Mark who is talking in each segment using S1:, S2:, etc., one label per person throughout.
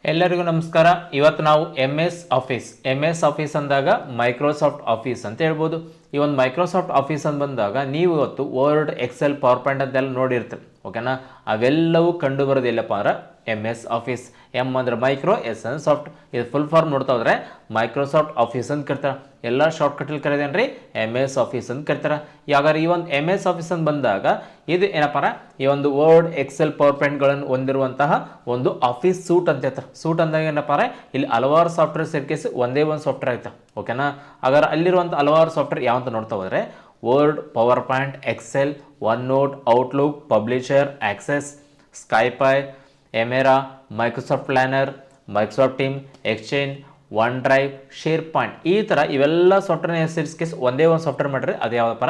S1: ಎಲ್ಲರಿಗೂ ನಮಸ್ಕಾರ. ಇವತ್ತು ನಾವು ಎಮ್ ಎಸ್ ಆಫೀಸ್ ಅಂದಾಗ ಮೈಕ್ರೋಸಾಫ್ಟ್ ಆಫೀಸ್ ಅಂತ ಹೇಳ್ಬೋದು. ಈ ಒಂದು ಮೈಕ್ರೋಸಾಫ್ಟ್ ಆಫೀಸ್ ಅಂತ ಬಂದಾಗ ನೀವು ಇವತ್ತು ವರ್ಡ್, ಎಕ್ಸೆಲ್, ಪವರ್ ಪಾಯಿಂಟ್ ಅಂತೆಲ್ಲ ನೋಡಿರ್ತೀರಿ. ಓಕೆನಾ? ಅವೆಲ್ಲವೂ ಕಂಡು ಬರೋದಿಲ್ಲಪ್ಪ ಅಂದ್ರೆ ಎಮ್ ಎಸ್ ಆಫೀಸ್. ಎಮ್ ಅಂದ್ರೆ ಮೈಕ್ರೋ, ಎಸ್ ಅಂದ್ರೆ ಸಾಫ್ಟ್. ಇದು ಫುಲ್ ಫಾರ್ಮ್ ನೋಡ್ತಾ ಹೋದ್ರೆ ಮೈಕ್ರೋಸಾಫ್ಟ್ ಆಫೀಸ್ ಅಂತ ಕರಿತಾರೆ. ಎಲ್ಲ ಶಾರ್ಟ್ಕಟ್ಟಲ್ಲಿ ಕರೆದೇನ್ರಿ ಎಮ್ ಎಸ್ ಆಫೀಸ್ ಅಂತ ಕರಿತಾರೆ. ಯಾವಾಗಾರ ಈ ಒಂದು ಎಮ್ ಎಸ್ ಆಫೀಸ್ ಅಂತ ಬಂದಾಗ ಇದು ಏನಪ್ಪ, ಈ ಒಂದು ವರ್ಡ್, ಎಕ್ಸೆಲ್, ಪವರ್ ಪಾಯಿಂಟ್ಗಳನ್ನು ಹೊಂದಿರುವಂತಹ ಒಂದು ಆಫೀಸ್ ಸೂಟ್ ಅಂತ ಹೇಳ್ತಾರೆ. ಸೂಟ್ ಅಂದಾಗ ಏನಪ್ಪ, ಇಲ್ಲಿ ಹಲವಾರು ಸಾಫ್ಟ್ವೇರ್ ಸೇರ್ಕೇಸಿ ಒಂದೇ ಒಂದು ಸಾಫ್ಟ್ವೇರ್ ಆಯ್ತಾ. ಓಕೆನಾ? ಹಾಗಾದ್ರೆ ಅಲ್ಲಿರುವಂಥ ಹಲವಾರು ಸಾಫ್ಟ್ವೇರ್ ಯಾವಂತ ನೋಡ್ತಾ ಹೋದ್ರೆ Word, PowerPoint, Excel, OneNote, Outlook, Publisher, Access, Skype, Yammer, Microsoft Planner, Microsoft Team, Exchange, OneDrive, SharePoint, ಈ ಥರ ಇವೆಲ್ಲ ಸಾಫ್ಟ್ವೇರ್ ಸೇರಿಸ್ಕೇಸ್ ಒಂದೇ ಒಂದು ಸಾಫ್ಟ್ವೇರ್ ಮಾಡಿರಿ ಅದು ಯಾವ್ದಪ್ಪ,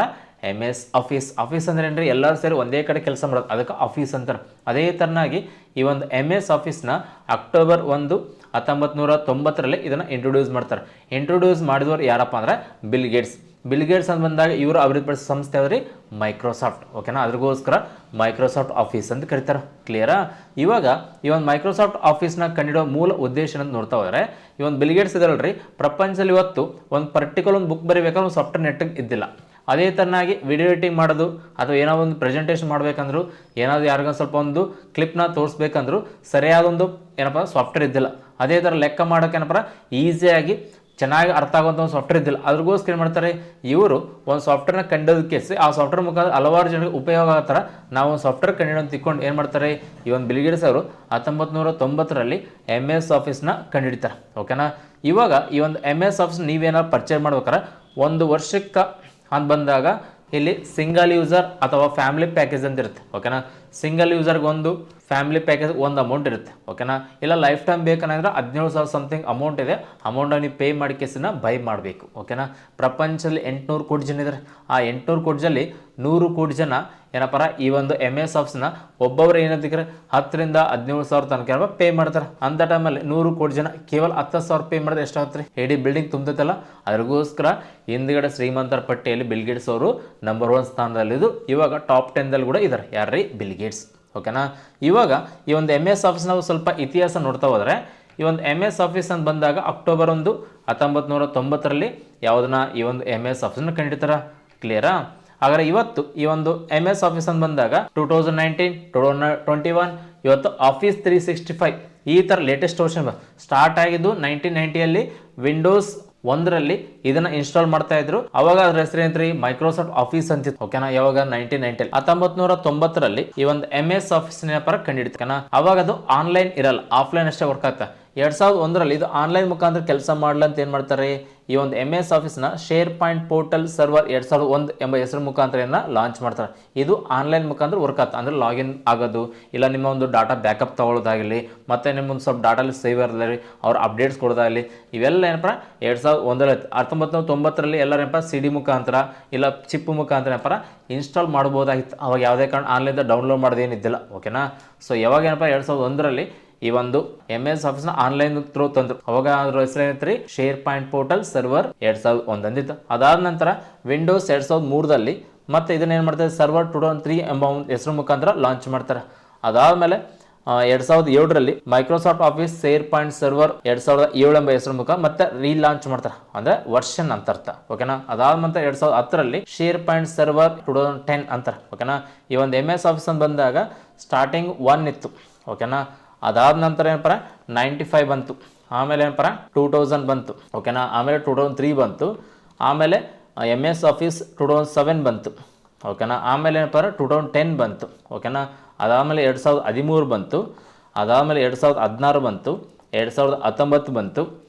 S1: ಎಮ್ ಎಸ್ ಆಫೀಸ್. ಆಫೀಸ್ ಅಂದ್ರೆ ಏನ್ರಿ, ಎಲ್ಲರೂ ಸೇರಿ ಒಂದೇ ಕಡೆ ಕೆಲಸ ಮಾಡೋದು, ಅದಕ್ಕೆ ಆಫೀಸ್ ಅಂತಾರೆ. ಅದೇ ಥರನಾಗಿ ಈ ಒಂದು ಎಮ್ ಎಸ್ ಆಫೀಸ್ನ ಅಕ್ಟೋಬರ್ 1, 1990 ಇದನ್ನು ಇಂಟ್ರೊಡ್ಯೂಸ್ ಮಾಡ್ತಾರೆ. ಇಂಟ್ರೊಡ್ಯೂಸ್ ಮಾಡಿದವರು ಯಾರಪ್ಪ ಅಂದ್ರೆ ಬಿಲ್ ಗೇಟ್ಸ್. ಬಿಲ್ ಗೇಟ್ಸ್ ಅಂತ ಬಂದಾಗ ಇವರು ಅಭಿವೃದ್ಧಿಪಡಿಸಿದ ಸಂಸ್ಥೆ ಯಾವ್ದ್ರಿ, ಮೈಕ್ರೋಸಾಫ್ಟ್. ಓಕೆನಾ? ಅದ್ರಗೋಸ್ಕರ ಮೈಕ್ರೋಸಾಫ್ಟ್ ಆಫೀಸ್ ಅಂತ ಕರೀತಾರೆ. ಕ್ಲಿಯರಾ? ಇವಾಗ ಈ ಒಂದು ಮೈಕ್ರೋಸಾಫ್ಟ್ ಆಫೀಸ್ನ ಕಂಡಿಡೋ ಮೂಲ ಉದ್ದೇಶ ಅಂತ ನೋಡ್ತಾ ಹೋದ್ರೆ, ಈ ಒಂದು ಬಿಲ್ ಗೇಟ್ಸ್ ಇದಲ್ರಿ, ಪ್ರಪಂಚದಲ್ಲಿ ಇವತ್ತು ಒಂದು ಪರ್ಟಿಕ್ಯುಲರ್ ಒಂದು ಬುಕ್ ಬರೀಬೇಕಾದ್ರೆ ಒಂದು ಸಾಫ್ಟ್ವೇರ್ ನೆಟ್ಟಿಗೆ ಇದ್ದಿಲ್ಲ. ಅದೇ ಥರನಾಗಿ ವಿಡಿಯೋ ಎಡಿಟಿಂಗ್ ಮಾಡೋದು ಅಥವಾ ಏನೋ ಒಂದು ಪ್ರೆಸೆಂಟೇಷನ್ ಮಾಡಬೇಕಂದ್ರು, ಏನಾದರೂ ಯಾರಿಗೊಂದು ಸ್ವಲ್ಪ ಒಂದು ಕ್ಲಿಪ್ನ ತೋರಿಸ್ಬೇಕಂದ್ರು ಸರಿಯಾದೊಂದು ಏನಪ್ಪ ಸಾಫ್ಟ್ವೇರ್ ಇದ್ದಿಲ್ಲ. ಅದೇ ಥರ ಲೆಕ್ಕ ಮಾಡೋಕೆ ಏನಪ್ಪ ಈಸಿಯಾಗಿ ಚೆನ್ನಾಗಿ ಅರ್ಥ ಆಗುವಂಥ ಒಂದು ಸಾಫ್ಟ್ವೇರ್ ಇದ್ದಿಲ್ಲ. ಅದ್ರಗೋಸ್ಕರ ಏನು ಮಾಡ್ತಾರೆ, ಇವರು ಒಂದು ಸಾಫ್ಟ್ವೇರ್ನ ಕಂಡೋದಕ್ಕೆ ಆ ಸಾಫ್ಟ್ವೇರ್ ಮುಖಾಂತರ ಹಲವಾರು ಜನರಿಗೆ ಉಪಯೋಗ ಆಗೋ ಥರ ನಾವು ಒಂದು ಸಾಫ್ಟ್ವೇರ್ ಕಂಡಿಡೋದು ತಿಳ್ಕೊಂಡು ಏನು ಮಾಡ್ತಾರೆ, ಈ ಒಂದು ಬಿಲ್ ಗೇಟ್ಸ್ ಅವರು 1990 ಎಮ್ ಎಸ್ ಆಫೀಸ್ನ ಕಂಡುಹಿಡಿತಾರೆ. ಓಕೆನಾ? ಇವಾಗ ಈ ಒಂದು ಎಮ್ ಎಸ್ ಆಫೀಸ್ ನೀವೇನಾದ್ರು ಪರ್ಚೇಸ್ ಮಾಡ್ಬೇಕಾರೆ ಒಂದು ವರ್ಷಕ್ಕೆ ಅಂತ ಬಂದಾಗ ಇಲ್ಲಿ ಸಿಂಗಲ್ ಯೂಸರ್ ಅಥವಾ ಫ್ಯಾಮಿಲಿ ಪ್ಯಾಕೇಜ್ ಅಂತ ಇರುತ್ತೆ. ಓಕೆನಾ? ಸಿಂಗಲ್ ಯೂಸರ್ಗೆ ಒಂದು, ಫ್ಯಾಮಿಲಿ ಪ್ಯಾಕೇಜ್ ಒಂದು ಅಮೌಂಟ್ ಇರುತ್ತೆ. ಓಕೆನಾ? ಇಲ್ಲ ಲೈಫ್ ಟೈಮ್ ಬೇಕಂದ್ರೆ 17,000 ಸಮಥಿಂಗ್ ಅಮೌಂಟ್ ಇದೆ. ಅಮೌಂಟನ್ನು ನೀವು ಪೇ ಮಾಡಿ ಕೇಸನ್ನ ಬೈ ಮಾಡಬೇಕು. ಓಕೆನಾ? ಪ್ರಪಂಚದಲ್ಲಿ 800 ಕೋಟಿ ಜನ ಇದ್ದಾರೆ. ಆ 800 ಕೋಟಿ ಜನ 100 ಕೋಟಿ ಜನ ಏನಪ್ಪ ಈ ಒಂದು ಎಮ್ ಎಸ್ ಆಫೀಸ್ನ ಒಬ್ಬೊಬ್ಬರು ಏನಂತಿದ್ರೆ 10,000 ರಿಂದ 17,000 ತನಕ ಪೇ ಮಾಡ್ತಾರೆ. ಅಂಥ ಟೈಮಲ್ಲಿ 100 ಕೋಟಿ ಜನ ಕೇವಲ 10,000 ಪೇ ಮಾಡಿದ್ರೆ ಎಷ್ಟಾಗುತ್ತೆ? ಇಡೀ ಬಿಲ್ಡಿಂಗ್ ತುಂಬತೈತಲ್ಲ. ಅದಕ್ಕೋಸ್ಕರ ಹಿಂದ್ಗಡೆ ಶ್ರೀಮಂತರ ಪಟ್ಟಿಯಲ್ಲಿ ಬಿಲ್ ಗೇಟ್ಸ್ ಅವರು ನಂಬರ್ 1 ಸ್ಥಾನದಲ್ಲಿದ್ದು, ಇವಾಗ ಟಾಪ್ 10ದಲ್ಲಿ ಕೂಡ ಇದ್ದಾರೆ. ಯಾರ್ರೀ? Bill Gates. ಓಕೆನಾ? ಇವಾಗ ಈ ಒಂದು ಎಮ್ ಎಸ್ ಆಫೀಸ್ ನಾವು ಸ್ವಲ್ಪ ಇತಿಹಾಸ ನೋಡ್ತಾ ಹೋದರೆ, ಈ ಒಂದು ಎಮ್ ಎಸ್ ಆಫೀಸ್ ಅಂತ ಬಂದಾಗ ಅಕ್ಟೋಬರ್ 1, 1990 ಯಾವುದನ್ನ ಈ ಒಂದು ಎಮ್ ಎಸ್ ಆಫೀಸ್ನ ಕಂಡಿಡ್ತಾರ. ಕ್ಲಿಯರಾ? ಹಾಗಾದ್ರೆ ಇವತ್ತು ಈ ಒಂದು ಎಮ್ ಎಸ್ ಆಫೀಸ್ ಅಂತ ಬಂದಾಗ 2019, 2021 ಇವತ್ತು ಆಫೀಸ್ 365 ಈ ಥರ ಲೇಟೆಸ್ಟ್ ವರ್ಷನ್ ಸ್ಟಾರ್ಟ್ ಆಗಿದ್ದು 1990 ವಿಂಡೋಸ್ 1ರಲ್ಲಿ ಇದನ್ನ ಇನ್ಸ್ಟಾಲ್ ಮಾಡ್ತಾ ಇದ್ರು. ಅವಾಗ ಅದ್ರ ಹೆಸರು ಏನಂತ್ರಿ, ಮೈಕ್ರೋಸಾಫ್ಟ್ ಆಫೀಸ್ ಅಂತಿತ್ತು. ಓಕೆನಾ? ಯಾವಾಗ 1990 1990 ಈ ಒಂದು ಎಮ್ ಎಸ್ ಆಫೀಸ್ ಕಂಡಿಡ್ತಾನ. ಅವಾಗ ಅದು ಆನ್ಲೈನ್ ಇರಲ್ಲ, ಆಫ್ಲೈನ್ ಅಷ್ಟೇ ವರ್ಕ್ ಆಗ್ತಾ. 2001 ಇದು ಆನ್ಲೈನ್ ಮುಖಾಂತರ ಕೆಲಸ ಮಾಡ್ಲಂತ ಏನ್ ಮಾಡ್ತಾರೆ, ಈ ಒಂದು ಎಮ್ ಎಸ್ ಆಫೀಸ್ನ ಶೇರ್ ಪಾಯಿಂಟ್ ಪೋರ್ಟಲ್ ಸರ್ವರ್ 2001 ಎಂಬ ಹೆಸರು ಮುಖಾಂತರ ಲಾಂಚ್ ಮಾಡ್ತಾರೆ. ಇದು ಆನ್ಲೈನ್ ಮುಖಾಂತರ ವರ್ಕ್ ಆಗ್ತದೆ. ಅಂದ್ರೆ ಲಾಗಿನ್ ಆಗೋದು, ಇಲ್ಲ ನಿಮ್ಮ ಒಂದು ಡಾಟಾ ಬ್ಯಾಕಪ್ ತಗೊಳ್ಳೋದಾಗಲಿ, ಮತ್ತೆ ನಿಮ್ಮೊಂದು ಸ್ವಲ್ಪ ಡಾಟಲ್ಲಿ ಸೇವ್ ಇರಲಿ, ಅವ್ರ ಅಪ್ಡೇಟ್ಸ್ ಕೊಡೋದಾಗಲಿ, ಇವೆಲ್ಲ ಏನಪ್ಪ 2001 1990 ಎಲ್ಲರೇನಪ್ಪ ಸಿ ಡಿ ಮುಖಾಂತರ ಇಲ್ಲ ಚಿಪ್ ಮುಖಾಂತರ ಏನಪ್ಪ ಇನ್ಸ್ಟಾಲ್ ಮಾಡ್ಬೋದಾಗಿತ್ತು. ಅವಾಗ ಯಾವುದೇ ಕಾರಣ ಆನ್ಲೈನ್ ಡೌನ್ಲೋಡ್ ಮಾಡೋದೇನಿದ್ದಿಲ್ಲ. ಓಕೆನಾ? ಸೊ ಯಾವಾಗ ಏನಪ್ಪ 2001 ಈ ಒಂದು ಎಮ್ ಎಸ್ ಆಫೀಸ್ನ ಆನ್ಲೈನ್ ಥ್ರೂ ತಂದ್ರು. ಅವಾಗ ಅದ್ರ ಹೆಸರು ಏನೈತ್ರಿ, ಶೇರ್ ಪಾಯಿಂಟ್ ಪೋರ್ಟಲ್ ಸರ್ವರ್ 2001 ಅಂದಿತ್ತು. ಅದಾದ ನಂತರ ವಿಂಡೋಸ್ 2003 ಮತ್ತೆ ಇದನ್ನ ಏನು ಮಾಡ್ತಾರೆ, ಸರ್ವರ್ 2003 ಎಂಬ ಒಂದು ಹೆಸರು ಮುಖಾಂತರ ಲಾಂಚ್ ಮಾಡ್ತಾರೆ. ಅದಾದಮೇಲೆ 2007 Microsoft office share point server 2007 ಎಂಬ ಹೆಸರು ಮುಖಾಂತರ ಮತ್ತೆ ರೀಲಾಂಚ್ ಮಾಡ್ತಾರೆ. ಅಂದ್ರೆ ವರ್ಷನ್ ಅಂತ ಅರ್ಥ. ಓಕೆನಾ? ಅದಾದ ನಂತರ 2010 ಶೇರ್ ಪಾಯಿಂಟ್ ಸರ್ವರ್ 2010 ಅಂತಾರೆ. ಓಕೆನಾ? ಈ ಒಂದು ಎಮ್ ಎಸ್ ಆಫೀಸ್ ಅಂತ ಬಂದಾಗ ಸ್ಟಾರ್ಟಿಂಗ್ 1 ಇತ್ತು. ಓಕೆನಾ? ಅದಾದ ನಂತರ ಏನಪ್ಪ 95 ಬಂತು. ಆಮೇಲೆ ಏನಪ್ಪ 2000 ಬಂತು. ಓಕೆನಾ? ಆಮೇಲೆ 2003 ಬಂತು. ಆಮೇಲೆ ಎಮ್ ಎಸ್ ಆಫೀಸ್ 2007 ಬಂತು. ಓಕೆನಾ? ಆಮೇಲೆ ಏನಪ್ಪ 2010 ಬಂತು. ಓಕೆನಾ? ಅದಾದಮೇಲೆ 2013 ಬಂತು. ಅದಾದಮೇಲೆ 2016 ಬಂತು. 2019 ಬಂತು.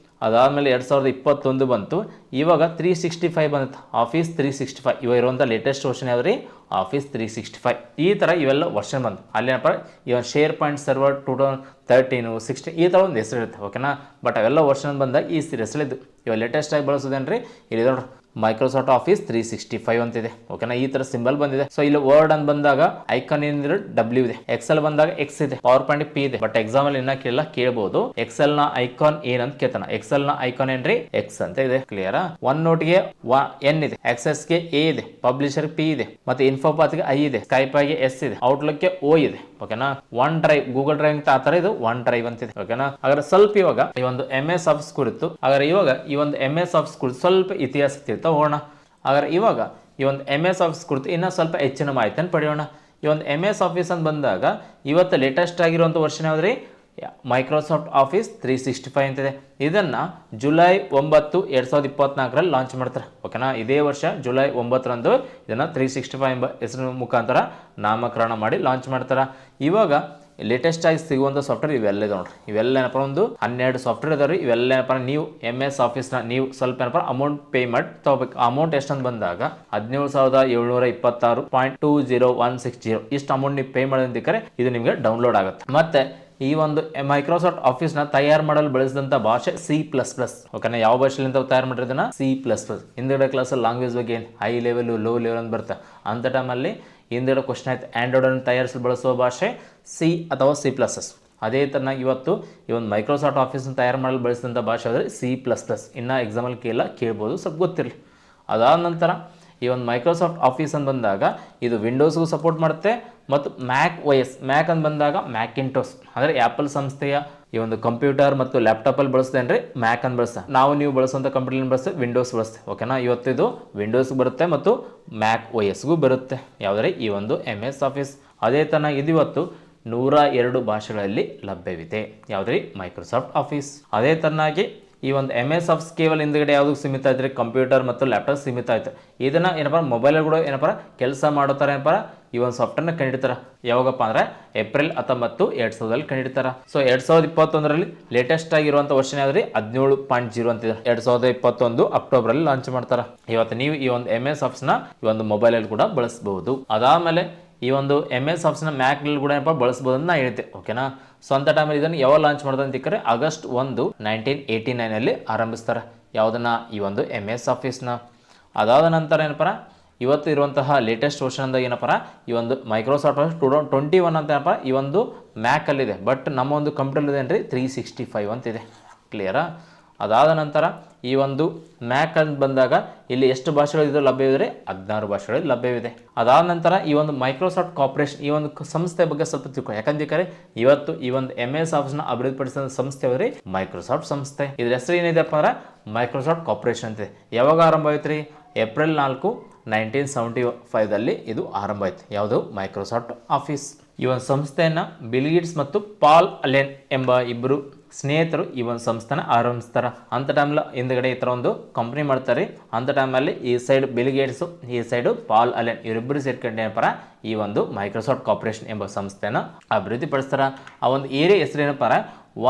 S1: ಅದಾದಮೇಲೆ 2021 ಬಂತು. ಇವಾಗ 365 ಬಂತು. ಆಫೀಸ್ 365 ಇವಾಗ ಇರುವಂಥ ಲೇಟೆಸ್ಟ್ ವರ್ಷನ್ ಯಾವ್ದು, ಆಫೀಸ್ 365. ಈ ಥರ ಇವೆಲ್ಲ ವರ್ಷನ್ ಬಂತು. ಅಲ್ಲೇನಪ್ಪ ಇವಾಗ ಶೇರ್ ಪಾಯಿಂಟ್ ಸರ್ವರ್ 2013, 16 ಈ ಥರ ಒಂದು ಹೆಸರು ಇರುತ್ತೆ. ಓಕೆನಾ? ಬಟ್ ಅವೆಲ್ಲ ವರ್ಷನ್ ಬಂದಾಗ ಈ ಹೆಸರಿದ್ದು ಇವಾಗ ಲೇಟೆಸ್ಟ್ ಆಗಿ ಬಳಸೋದೇನ್ರಿ, ಇಲ್ಲಿ ನೋಡ್ರಿ ಮೈಕ್ರೋಸಾಫ್ಟ್ ಆಫೀಸ್ 365 ಅಂತಿದೆ. ಓಕೆನಾ? ಈ ತರ ಸಿಂಬಲ್ ಬಂದಿದೆ. ಸೊ ಇಲ್ಲಿ ವರ್ಡ್ ಅಂತ ಬಂದಾಗ ಐಕಾನ್ ಏನಿದೆ W ಇದೆ, ಎಕ್ಸೆಲ್ ಬಂದಾಗ X ಇದೆ, ಪವರ್ ಪಾಯಿಂಟ್ P ಇದೆ. ಬಟ್ ಎಕ್ಸಾಮ್ ಅಲ್ಲಿ ಇನ್ನ ಕೇಳಬಹುದು ಎಕ್ಸೆಲ್ ನ ಐಕಾನ್ ಏನಂತ ಕೇಳ್ತಾನ. ಎಕ್ಸೆಲ್ ನ ಐಕಾನ್ ಏನ್ರಿ, X ಅಂತ ಇದೆ. ಕ್ಲಿಯರ್? ಒನ್ ನೋಟ್ ಗೆ N ಇದೆ, ಆಕ್ಸೆಸ್ ಗೆ A ಇದೆ, ಪಬ್ಲಿಷರ್ P ಇದೆ, ಮತ್ತೆ ಇನ್ಫೋಪಾತ್ ಗೆ I ಇದೆ, ಸ್ಕೈಪ್ ಗೆ S ಇದೆ, ಔಟ್ಲುಕ್ ಗೆ O ಇದೆ, ಓಕೆನಾ. ಒನ್ ಡ್ರೈವ್, ಗೂಗಲ್ ಡ್ರೈವ್ ಅಂತ ಆ ತರ ಇದು ಒನ್ ಡ್ರೈವ್ ಅಂತಿದೆ. ಓಕೆನಾ. ಹಾಗಾದ್ರೆ ಸ್ವಲ್ಪ ಇವಾಗ ಈ ಒಂದು MS ಆಫೀಸ್ ಕುರಿತು ಹಾಗಾದ್ರೆ ಇವಾಗ ಈ ಒಂದು MS ಆಫೀಸ್ ಕುರಿತು ಸ್ವಲ್ಪ ಇತಿಹಾಸ ತಿಳ್ತಾ ಹೋಗೋಣ. ಹಾಗಾದ್ರೆ ಇವಾಗ ಈ ಒಂದು MS ಆಫೀಸ್ ಕುರಿತು ಇನ್ನೂ ಸ್ವಲ್ಪ ಹೆಚ್ಚಿನ ಮಾಹಿತಿಯನ್ನು ಪಡೆಯೋಣ. ಈ ಒಂದು MS ಆಫೀಸ್ ಅಂತ ಬಂದಾಗ ಇವತ್ತು ಲೇಟೆಸ್ಟ್ ಆಗಿರುವಂಥ ವರ್ಷನ್ ಯಾವ್ದ್ರಿ, ಮೈಕ್ರೋಸಾಫ್ಟ್ ಆಫೀಸ್ 365 ಅಂತಿದೆ. ಇದನ್ನು ಜುಲೈ 9, 2024ರಲ್ಲಿ ಲಾಂಚ್ ಮಾಡ್ತಾರೆ. ಓಕೆನಾ. ಇದೇ ವರ್ಷ ಜುಲೈ 9ರಂದು ಇದನ್ನು 365 ಎಂಬ ಹೆಸರಿನ ಮುಖಾಂತರ ನಾಮಕರಣ ಮಾಡಿ ಲಾಂಚ್ ಮಾಡ್ತಾರೆ. ಇವಾಗ ಲೇಟೆಸ್ಟ್ ಆಗಿ ಸಿಗುವಂಥ ಸಾಫ್ಟ್ವೇರ್ ಇವೆಲ್ಲ ಇದೆ ನೋಡ್ರಿ. ಇವೆಲ್ಲ ಏನಪ್ಪ ಒಂದು 12 ಸಾಫ್ಟ್ವೇರ್ ಇದಾವೆ. ಇವೆಲ್ಲ ಏನಪ್ಪ ನೀವು MS ಆಫೀಸ್ನ ನೀವು ಸ್ವಲ್ಪ ಏನಪ್ಪ ಅಮೌಂಟ್ ಪೇ ಮಾಡಿ ತಗೋಬೇಕು. ಅಮೌಂಟ್ ಎಷ್ಟಂತ ಬಂದಾಗ 17,726.20160 ಇಷ್ಟು ಅಮೌಂಟ್ ನೀವು ಪೇ ಮಾಡೋದಕ್ಕೆ ಇದು ನಿಮಗೆ ಡೌನ್ಲೋಡ್ ಆಗುತ್ತೆ. ಮತ್ತೆ ಈ ಒಂದು ಮೈಕ್ರೋಸಾಫ್ಟ್ ಆಫೀಸ್ನ ತಯಾರು ಮಾಡಲು ಬಳಸಿದಂಥ ಭಾಷೆ C++. ಓಕೆನಾ. ಯಾವ ಭಾಷೆಲಿಂದ ತಯಾರು ಮಾಡಿರೋದನ್ನ C++. ಹಿಂದಿನ ಕ್ಲಾಸಲ್ಲಿ ಲ್ಯಾಂಗ್ವೇಜ್ ಬಗ್ಗೆ ಏನು ಹೈ ಲೆವೆಲ್ ಲೋ ಲೆವೆಲ್ ಅಂತ ಬರುತ್ತೆ. ಅಂಥ ಟೈಮಲ್ಲಿ ಹಿಂದಿನ ಕ್ವಶನ್ ಆಯ್ತು, ಆ್ಯಂಡ್ರಾಯ್ಡನ್ನು ತಯಾರಿಸಲು ಬಳಸುವ ಭಾಷೆ C ಅಥವಾ C++. ಅದೇ ಥರನಾಗಿ ಇವತ್ತು ಈ ಒಂದು ಮೈಕ್ರೋಸಾಫ್ಟ್ ಆಫೀಸ್ನ ತಯಾರು ಮಾಡಲು ಬಳಸಿದಂಥ ಭಾಷೆ ಅಂದರೆ C++. ಇನ್ನು ಎಕ್ಸಾಮಲ್ಲಿ ಕೇಳ್ಬೋದು, ಸ್ವಲ್ಪ ಗೊತ್ತಿರಲಿ. ಅದಾದ ನಂತರ ಈ ಒಂದು ಮೈಕ್ರೋಸಾಫ್ಟ್ ಆಫೀಸ್ ಅಂತ ಬಂದಾಗ ಇದು ವಿಂಡೋಸ್ಗೂ ಸಪೋರ್ಟ್ ಮಾಡುತ್ತೆ ಮತ್ತು ಮ್ಯಾಕ್ OS. ಮ್ಯಾಕ್ ಅಂತ ಬಂದಾಗ ಮ್ಯಾಕಿಂಟೋಸ್ ಅಂದರೆ ಆ್ಯಪಲ್ ಸಂಸ್ಥೆಯ ಈ ಒಂದು ಕಂಪ್ಯೂಟರ್ ಮತ್ತು ಲ್ಯಾಪ್ಟಾಪಲ್ಲಿ ಬಳಸ್ತೇನೆ ರೀ ಮ್ಯಾಕ್ ಅಂತ ಬಳಸ್ತಾ. ನಾವು ನೀವು ಬಳಸುವಂಥ ಕಂಪ್ಯೂಟರ್ ಬಳಸ್ತೇವೆ, ವಿಂಡೋಸ್ ಬಳಸ್ತೇವೆ. ಓಕೆನಾ. ಇವತ್ತಿದು ವಿಂಡೋಸ್ಗೆ ಬರುತ್ತೆ ಮತ್ತು ಮ್ಯಾಕ್ OSಗೂ ಬರುತ್ತೆ. ಯಾವುದೇ ಈ ಒಂದು MS ಆಫೀಸ್. ಅದೇ ಥರ ಇದು ಇವತ್ತು 102 ಭಾಷೆಗಳಲ್ಲಿ ಲಭ್ಯವಿದೆ. ಯಾವುದ್ರಿ ಮೈಕ್ರೋಸಾಫ್ಟ್ ಆಫೀಸ್. ಅದೇ ಥರನಾಗಿ ಈ ಒಂದು MS ಆಫೀಸ್ ಕೇವಲ ಹಿಂದ್ಗಡೆ ಯಾವುದಕ್ಕೆ ಸೀಮಿತ ಆಯ್ತು ರೀ, ಕಂಪ್ಯೂಟರ್ ಮತ್ತು ಲ್ಯಾಪ್ಟಾಪ್ ಸೀಮಿತ ಆಯ್ತು. ಇದನ್ನು ಏನಪ್ಪ ಮೊಬೈಲ್ ಕೂಡ ಏನಪ್ಪ ಕೆಲಸ ಮಾಡೋತಾರೆ ಏನಪ್ಪ ಈ ಒಂದು ಸಾಫ್ಟ್ವೇರ್ನ ಕಂಡಿಡ್ತಾರೆ. ಯಾವಾಗಪ್ಪ ಅಂದರೆ ಏಪ್ರಿಲ್ 19, 2000 ಕಂಡಿಡ್ತಾರೆ. ಸೊ 2021ರಲ್ಲಿ ಲೇಟೆಸ್ಟ್ ಆಗಿರುವಂಥ ವರ್ಷನ್ ಯಾವ್ದು ರೀ 17.0 ಅಂತಿದೆ. 2021 ಅಕ್ಟೋಬರಲ್ಲಿ ಲಾಂಚ್ ಮಾಡ್ತಾರೆ. ಇವತ್ತು ನೀವು ಈ ಒಂದು MS ಆಫೀಸ್ನ ಈ ಒಂದು ಮೊಬೈಲಲ್ಲಿ ಕೂಡ ಬಳಸಬಹುದು. ಅದಾದಮೇಲೆ ಈ ಒಂದು MS ಆಫೀಸ್ನ ಮ್ಯಾಕ್ನಲ್ಲಿ ಕೂಡ ಏನಪ್ಪ ಬಳಸ್ಬೋದು ಅಂತ ನಾನು ಹೇಳ್ತೆ. ಓಕೆನಾ. ಸೊ ಅಂಥ ಟೈಮಲ್ಲಿ ಇದನ್ನು ಯಾವಾಗ ಲಾಂಚ್ ಮಾಡೋದು ಅಂತಿಕ್ಕರೆ ಆಗಸ್ಟ್ 1, 1989ನಲ್ಲಿ ಆರಂಭಿಸ್ತಾರೆ. ಯಾವುದನ್ನು ಈ ಒಂದು MS ಆಫೀಸ್ನ. ಅದಾದ ನಂತರ ಏನಪ್ಪ ಇವತ್ತು ಇರುವಂತಹ ಲೇಟೆಸ್ಟ್ ವರ್ಷನ್ ಅಂದಾಗ ಏನಪ್ಪ ಈ ಒಂದು ಮೈಕ್ರೋಸಾಫ್ಟ್ ಆಫೀಸ್ 2021 ಅಂತ ಏನಪ್ಪ ಈ ಒಂದು ಮ್ಯಾಕಲ್ಲಿದೆ. ಬಟ್ ನಮ್ಮ ಒಂದು ಕಂಪ್ಯೂಟರ್ ಇದೆ 365 ಅಂತಿದೆ. ಕ್ಲಿಯರಾ. ಅದಾದ ನಂತರ ಈ ಒಂದು ಮ್ಯಾಕ್ ಅಂತ ಬಂದಾಗ ಇಲ್ಲಿ ಎಷ್ಟು ಭಾಷೆಗಳಿದೆ ಲಭ್ಯವಿದೆ, 16 ಭಾಷೆಗಳಲ್ಲಿ ಲಭ್ಯವಿದೆ. ಅದಾದ ನಂತರ ಈ ಒಂದು ಮೈಕ್ರೋಸಾಫ್ಟ್ ಕಾರ್ಪೊರೇಷನ್ ಈ ಒಂದು ಸಂಸ್ಥೆ ಬಗ್ಗೆ ಸ್ವಲ್ಪ ತಿಳ್ಕೊ. ಯಾಕಂದ್ರೆ ಇವತ್ತು ಈ ಒಂದು MS ಆಫೀಸ್ನ ಅಭಿವೃದ್ಧಿಪಡಿಸಿದ ಸಂಸ್ಥೆ ಅವರಿ ಮೈಕ್ರೋಸಾಫ್ಟ್ ಸಂಸ್ಥೆ. ಇದ್ರ ಹೆಸರು ಏನಿದೆಪ್ಪ ಅಂದ್ರೆ ಮೈಕ್ರೋಸಾಫ್ಟ್ ಕಾರ್ಪೊರೇಷನ್ ಅಂತಿದೆ. ಯಾವಾಗ ಆರಂಭ ಆಯ್ತು ರೀ, ಏಪ್ರಿಲ್ 4, 1975ದಲ್ಲಿ ಇದು ಆರಂಭ ಆಯ್ತು. ಯಾವುದು ಮೈಕ್ರೋಸಾಫ್ಟ್ ಆಫೀಸ್. ಈ ಒಂದು ಸಂಸ್ಥೆಯನ್ನು ಬಿಲ್ ಗೇಟ್ಸ್ ಮತ್ತು ಪಾಲ್ ಅಲೆನ್ ಎಂಬ ಇಬ್ಬರು ಸ್ನೇಹಿತರು ಈ ಒಂದು ಸಂಸ್ಥೆನ ಆರಂಭಿಸ್ತಾರೆ. ಅಂಥ ಟೈಮಲ್ಲಿ ಹಿಂದ್ಗಡೆ ಈ ಥರ ಒಂದು ಕಂಪ್ನಿ ಮಾಡ್ತಾರೆ. ಅಂಥ ಟೈಮಲ್ಲಿ ಈ ಸೈಡ್ ಬಿಲ್ ಗೇಟ್ಸು, ಈ ಸೈಡು ಪಾಲ್ ಅಲೆನ್ ಇವರಿಬ್ಬರು ಸೇರ್ಕೊಂಡು ಏನಪ್ಪ ಈ ಒಂದು ಮೈಕ್ರೋಸಾಫ್ಟ್ ಕಾರ್ಪೊರೇಷನ್ ಎಂಬ ಸಂಸ್ಥೆನ ಅಭಿವೃದ್ಧಿಪಡಿಸ್ತಾರೆ. ಆ ಒಂದು ಏರಿಯಾ ಹೆಸರು ಏನಪ್ಪ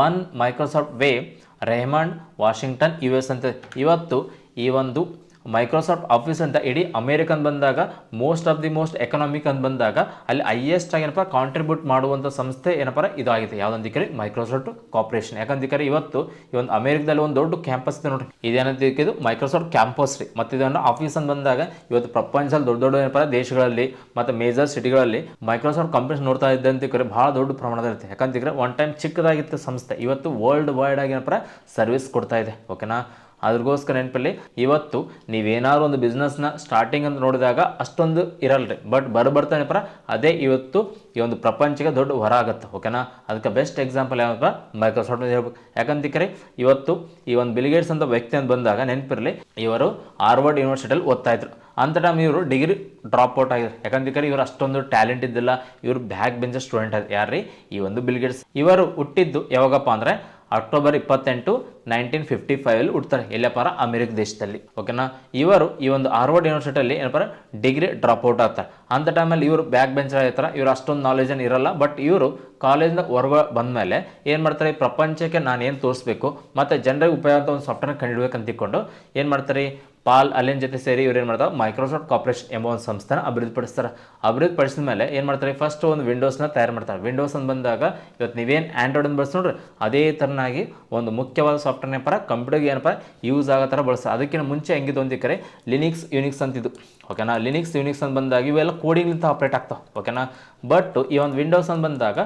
S1: One Microsoft Way, Redmond, Washington, US ಅಂತ. ಇವತ್ತು ಈ ಒಂದು ಮೈಕ್ರೋಸಾಫ್ಟ್ ಆಫೀಸ್ ಅಂತ ಇಡೀ ಅಮೇರಿಕನ್ ಬಂದಾಗ ಮೋಸ್ಟ್ ಎಕನಾಮಿಕ್ ಅಂತ ಬಂದಾಗ ಅಲ್ಲಿ ಹೈಯೆಸ್ಟ್ ಆಗಿ ಏನಪ್ಪ ಕಾಂಟ್ರಿಬ್ಯೂಟ್ ಮಾಡುವಂಥ ಸಂಸ್ಥೆ ಏನಪ್ಪ ಇದಾಗಿದೆ. ಯಾವುದಂದಿಕ್ಕರೆ ಮೈಕ್ರೋಸಾಫ್ಟ್ ಕಾರ್ಪೊರೇಷನ್. ಯಾಕಂದಿಕ್ಕರೆ ಇವತ್ತು ಈ ಒಂದು ಅಮೇರಿಕದಲ್ಲಿ ಒಂದು ದೊಡ್ಡ ಕ್ಯಾಂಪಸ್ ಇದೆ ನೋಡ್ರಿ, ಇದೇನಂತಿದ್ದು ಮೈಕ್ರೋಸಾಫ್ಟ್ ಕ್ಯಾಂಪಸ್ ರೀ. ಮತ್ತು ಇದನ್ನು ಆಫೀಸ್ ಅಂತ ಬಂದಾಗ ಇವತ್ತು ಪ್ರಪಂಚದಲ್ಲಿ ದೊಡ್ಡ ಏನಪ್ಪ ದೇಶಗಳಲ್ಲಿ ಮತ್ತು ಮೇಜರ್ ಸಿಟಿಗಳಲ್ಲಿ ಮೈಕ್ರೋಸಾಫ್ಟ್ ಕಂಪನೀಸ್ ನೋಡ್ತಾ ಇದ್ದಂತಿಕ್ಕರೆ ಭಾಳ ದೊಡ್ಡ ಪ್ರಮಾಣದಲ್ಲಿ ಇರುತ್ತೆ. ಯಾಕಂತಿಕ್ಕರೆ ಒನ್ ಟೈಮ್ ಚಿಕ್ಕದಾಗಿತ್ತು ಸಂಸ್ಥೆ, ಇವತ್ತು ವರ್ಲ್ಡ್ ವೈಡ್ ಆಗಿ ಏನಪ್ಪ ಸರ್ವಿಸ್ ಕೊಡ್ತಾ ಇದೆ. ಓಕೆನಾ. ಅದ್ರಗೋಸ್ಕರ ನೆನಪಲ್ಲಿ ಇವತ್ತು ನೀವೇನಾದ್ರು ಒಂದು ಬಿಸ್ನೆಸ್ನ ಸ್ಟಾರ್ಟಿಂಗ್ ಅಂತ ನೋಡಿದಾಗ ಅಷ್ಟೊಂದು ಇರಲ್ರಿ, ಬಟ್ ಬರ್ತಾನೆಪ್ಪ ಅದೇ ಇವತ್ತು ಈ ಒಂದು ಪ್ರಪಂಚಕ್ಕೆ ದೊಡ್ಡ ಹೊರ ಆಗುತ್ತೆ. ಓಕೆನಾ. ಅದಕ್ಕೆ ಬೆಸ್ಟ್ ಎಕ್ಸಾಂಪಲ್ ಯಾವಪ್ಪ ಮೈಕ್ರೋಸಾಫ್ಟ್ ಹೇಳ್ಬೇಕು. ಯಾಕಂತಿಕ್ಕರೆ ಇವತ್ತು ಈ ಒಂದು ಬಿಲ್ ಗೇಟ್ಸ್ ಅಂತ ವ್ಯಕ್ತಿ ಅಂತ ಬಂದಾಗ ನೆನಪಿರಲಿ, ಇವರು ಹಾರ್ವರ್ಡ್ ಯೂನಿವರ್ಸಿಟಿಯಲ್ಲಿ ಓದ್ತಾ ಇದ್ರು. ಅಂಥ ಟೈಮ್ ಇವರು ಡಿಗ್ರಿ ಡ್ರಾಪ್ ಔಟ್ ಆಗಿದ್ರು. ಯಾಕಂದ್ರೆ ಇವರು ಅಷ್ಟೊಂದು ಟ್ಯಾಲೆಂಟ್ ಇದ್ದಿಲ್ಲ, ಇವರು ಬ್ಯಾಕ್ ಬೆಂಚರ್ ಸ್ಟೂಡೆಂಟ್ ಆಯ್ತು. ಯಾರ್ರಿ ಈ ಒಂದು ಬಿಲ್ ಗೇಟ್ಸ್. ಇವರು ಹುಟ್ಟಿದ್ದು ಯಾವಾಗಪ್ಪ ಅಂದರೆ ಅಕ್ಟೋಬರ್ 28, 1955 ಹುಡ್ತಾರೆ. ಎಲ್ಲಪ್ಪ ಅಮೆರಿಕ ದೇಶದಲ್ಲಿ. ಓಕೆನಾ. ಇವರು ಈ ಒಂದು ಹಾರ್ವರ್ಡ್ ಯೂನಿವರ್ಸಿಟಿಯಲ್ಲಿ ಏನಪ್ಪ ಡಿಗ್ರಿ ಡ್ರಾಪ್ ಔಟ್ ಆಗ್ತಾರೆ. ಅಂಥ ಟೈಮಲ್ಲಿ ಇವರು ಬ್ಯಾಕ್ ಬೆಂಚರ್ ಆಗಿರ್ತಾರೆ. ಇವರು ಅಷ್ಟೊಂದು ನಾಲೆಜ್ ಏನು ಇರಲ್ಲ. ಬಟ್ ಇವರು ಕಾಲೇಜಿಂದ ಹೊರಗೆ ಬಂದಮೇಲೆ ಏನು ಮಾಡ್ತಾರೆ, ಪ್ರಪಂಚಕ್ಕೆ ನಾನು ಏನು ತೋರಿಸ್ಬೇಕು ಮತ್ತು ಜನರಿಗೆ ಉಪಯೋಗ ಒಂದು ಸಾಫ್ಟ್ವೇರ್ ಕಂಡುಹಿಡಬೇಕಂತ ತಿಳ್ಕೊಂಡು ಏನು ಮಾಡ್ತಾರೆ, ಪಾಲ್ ಅಲೆನ್ ಜೊತೆ ಸೇರಿ ಇವ್ರು ಏನು ಮಾಡ್ತಾರೆ, ಮೈಕ್ರೋಸಾಫ್ಟ್ ಕಾರ್ಪೊರೇಷನ್ ಎಂಬ ಒಂದು ಸಂಸ್ಥೆನ ಅಭಿವೃದ್ಧಿಪಡಿಸ್ತಾರೆ. ಅಭಿವೃದ್ಧಿಪಡಿಸಿದ ಮೇಲೆ ಏನು ಮಾಡ್ತಾರೆ, ಫಸ್ಟ್ ಒಂದು ವಿಂಡೋಸ್ನ ತಯಾರು ಮಾಡ್ತಾರೆ. ವಿಂಡೋಸ್ ಅಂತ ಬಂದಾಗ ಇವತ್ತು ನೀವೇನು ಆ್ಯಂಡ್ರಾಯ್ಡ್ ಅಂತ ಬಳಸಿ ನೋಡ್ರಿ, ಅದೇ ಥರನಾಗಿ ಒಂದು ಮುಖ್ಯವಾದ ಸಾಫ್ಟ್ವೇರ್ ಏನಪ್ಪ ಕಂಪ್ಯೂಟರ್ಗೆ ಏನಪ್ಪ ಯೂಸ್ ಆಗೋ ಥರ ಬಳಸ್ತಾರೆ. ಅದಕ್ಕಿಂತ ಮುಂಚೆ ಹೆಂಗಿದ್ದು ಅಂತಿಕ್ಕರೆ ಲಿನಿಕ್ಸ್ ಯೂನಿಕ್ಸ್ ಅಂತಿದ್ದು. ಓಕೆನಾ. ಲಿನಿಕ್ಸ್ ಯೂನಿಕ್ಸ್ ಅಂತ ಬಂದಾಗ ಇವೆಲ್ಲ ಕೋಡಿಂಗ್ಲಿಂದ ಆಪ್ರೇಟ್ ಆಗ್ತಾವೆ, ಓಕೆನಾ. ಬಟ್ ಈ ಒಂದು ವಿಂಡೋಸ್ ಅಂತ ಬಂದಾಗ